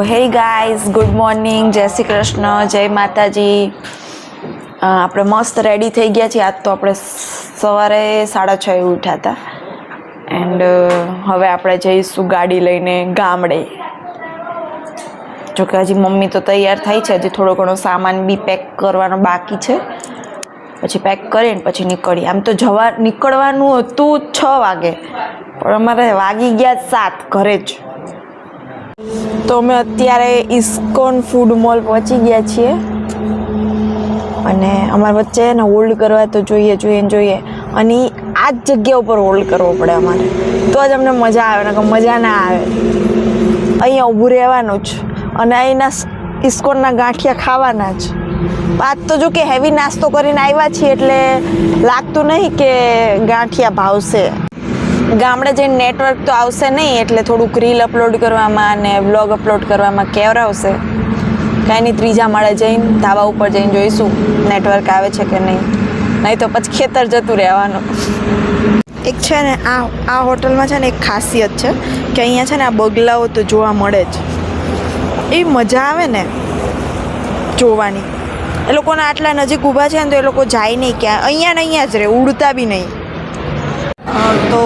Hey guys, good morning, જય શ્રી કૃષ્ણ, જય માતાજી. આપણે મસ્ત રેડી થઈ ગયા છીએ. આજ તો આપણે સવારે 6:30 ઉઠ્યા હતા એન્ડ હવે આપણે જઈશું ગાડી લઈને ગામડે. જોકે હજી મમ્મી તો તૈયાર થાય છે, હજી થોડો ઘણો સામાન બી પેક કરવાનો બાકી છે. પછી પેક કરીને પછી નીકળીએ. આમ તો નીકળવાનું હતું 6 વાગે, પણ અમારે વાગી ગયા 7 ઘરે જ. તો અમે અત્યારે ઇસ્કોન ફૂડ મોલ પહોંચી ગયા છીએ અને અમારા વચ્ચે ને હોલ્ડ કરવા તો જોઈએ અને આ જ જગ્યા ઉપર હોલ્ડ કરવો પડે અમારે, તો જ અમને મજા આવે, ને મજા ના આવે. અહીંયા ઊભું રહેવાનું જ અને અહીંના ઇસ્કોનના ગાંઠિયા ખાવાના જ. આજ તો જો કે હેવી નાસ્તો કરીને આવ્યા છીએ એટલે લાગતું નહીં કે ગાંઠિયા ભાવશે. ગામડે જઈને નેટવર્ક તો આવશે નહીં, એટલે થોડુંક રીલ અપલોડ કરવામાં અને વ્લોગ અપલોડ કરવામાં કેવરાવશે. કાંઈ નહીં, 3જા માળે જઈને ધાબા ઉપર જઈને જોઈશું નેટવર્ક આવે છે કે નહીં તો પછી ખેતર જતું રહેવાનું. એક છે ને આ હોટલમાં છે ને એક ખાસિયત છે કે અહીંયા છે ને આ બગલાઓ તો જોવા મળે જ. એ મજા આવે ને જોવાની. એ લોકોના આટલા નજીક ઊભા છે ને તો એ લોકો જાય નહીં ક્યાં, અહીંયા જ રહે, ઉડતા બી નહીં. તો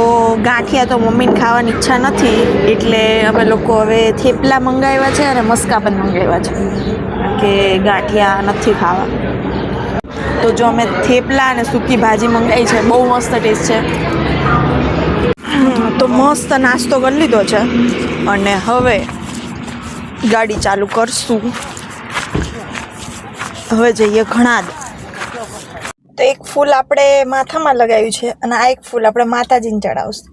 ગાંઠિયા તો મમ્મીને ખાવાની ઈચ્છા નથી, એટલે અમે લોકો હવે થેપલા મંગાવ્યા છે અને મસ્કા પણ મંગાવ્યા છે કે ગાંઠિયા નથી ખાવા. તો જો અમે થેપલા અને સૂકી ભાજી મંગાવી છે, બહુ મસ્ત ટેસ્ટ છે. તો મસ્ત નાસ્તો કરી લીધો છે અને હવે ગાડી ચાલુ કરશું. હવે જઈએ ઘણાદ. તો એક ફૂલ આપણે માથામાં લગાવ્યું છે અને આ એક ફૂલ આપણે માતાજીને ચડાવશું.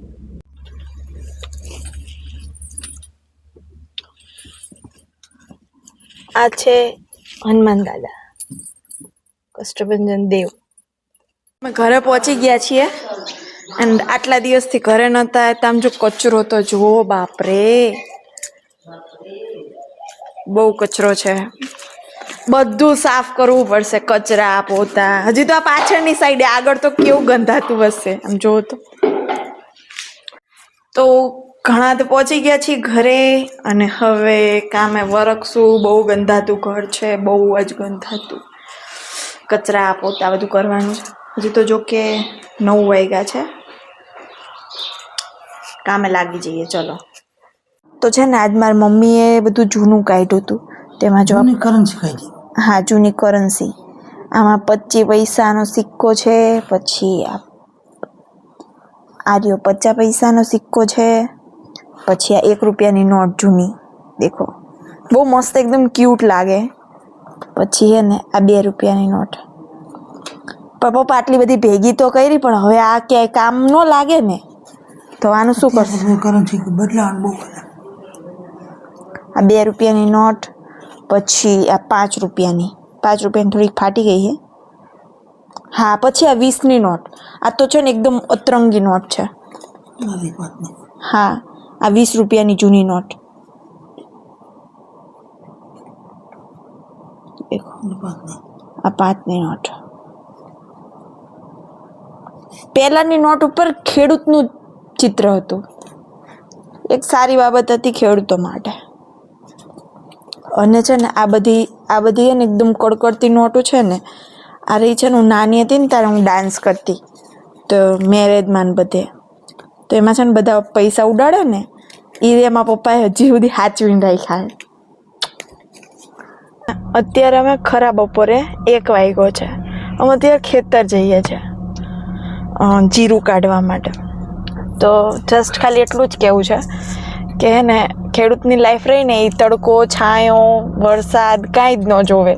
આ છે હનુમાન દાદા, કષ્ટભંજન દેવ. અમે ઘરે પહોંચી ગયા છીએ એન્ડ આટલા દિવસથી ઘરે નહોતા. આમ જો કચરો તો જુઓ, બાપરે બહુ કચરો છે. બધું સાફ કરવું પડશે, કચરા પોતા. હજી તો આ પાછળની સાઈડે, આગળ તો કેવું ગંધાતું હશે આમ જોવો તો. ઘણા તો પહોંચી ગયા છીએ ઘરે અને હવે કામે વરખશું. બહુ ગંધાતું ઘર છે, બહુ જ ગંધાતું. કચરા પોતા બધું કરવાનું છે. હજી તો જો કે 9 વાગ્યા છે. કામે લાગી જઈએ, ચલો. તો છે ને આજ મારી મમ્મીએ બધું જૂનું કાઢ્યું હતું. તેમાં જો કરન્સી કાઢી. હા, જૂની કરન્સી. આમાં 25 પૈસાનો સિક્કો છે, પછી આ રહ્યો 50 પૈસાનો સિક્કો છે, પછી આ 1 રૂપિયાની નોટ જૂની, દેખો બહુ મસ્ત, એકદમ ક્યુટ લાગે. પછી છે ને આ 2 રૂપિયાની નોટ. પણ પપ્પા આટલી બધી ભેગી તો કરી, પણ હવે આ ક્યાંય કામ ન લાગે ને, તો આનું શું કરશું? કરન્સી બદલાવાનું બહુ. આ 2 રૂપિયાની નોટ, પછી આ 5 રૂપિયાની. 5 રૂપિયાની થોડીક ફાટી ગઈ છે. હા, પછી આ 20ની નોટ. આ તો છે ને એકદમ અતરંગી નોટ છે. હા, આ 20 રૂપિયાની જૂની નોટ. આ 5ની નોટ. પહેલાની નોટ ઉપર ખેડૂતનું ચિત્ર હતું. એક સારી બાબત હતી ખેડૂતો માટે. અને છે ને આ બધી છે ને એકદમ કડકડતી નોટો છે ને. આ રહી છે ને, હું નાની હતી ને ત્યારે હું ડાન્સ કરતી તો મેરેજમાં બધે, તો એમાં છે ને બધા પૈસા ઉડાડે ને, એ એમાં પપ્પાએ હજી સુધી સાચવીને રાખ્યા. અત્યારે અમે ખરા બપોરે 1 વાગ્યો છે. અમે અત્યારે ખેતર જઈએ છીએ જીરું કાઢવા માટે. તો જસ્ટ ખાલી એટલું જ કહેવું છે કે હે ને, ખેડૂતની લાઈફ રહી ને, એ તડકો, છાંયો, વરસાદ કાંઈ જ ન જોવે.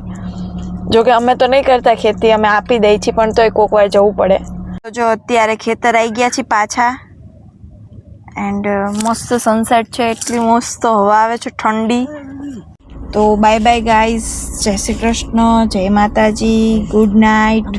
જોકે અમે તો નહીં કરતા ખેતી, અમે આપી દઈએ છીએ, પણ તોય કોક વાર જવું પડે. તો જો અત્યારે ખેતર આવી ગયા છીએ પાછા એન્ડ મસ્ત સનસેટ છે, એટલી મસ્ત હવા આવે છે ઠંડી. તો બાય બાય ગાઈઝ, જય શ્રી કૃષ્ણ, જય માતાજી, ગુડ નાઇટ.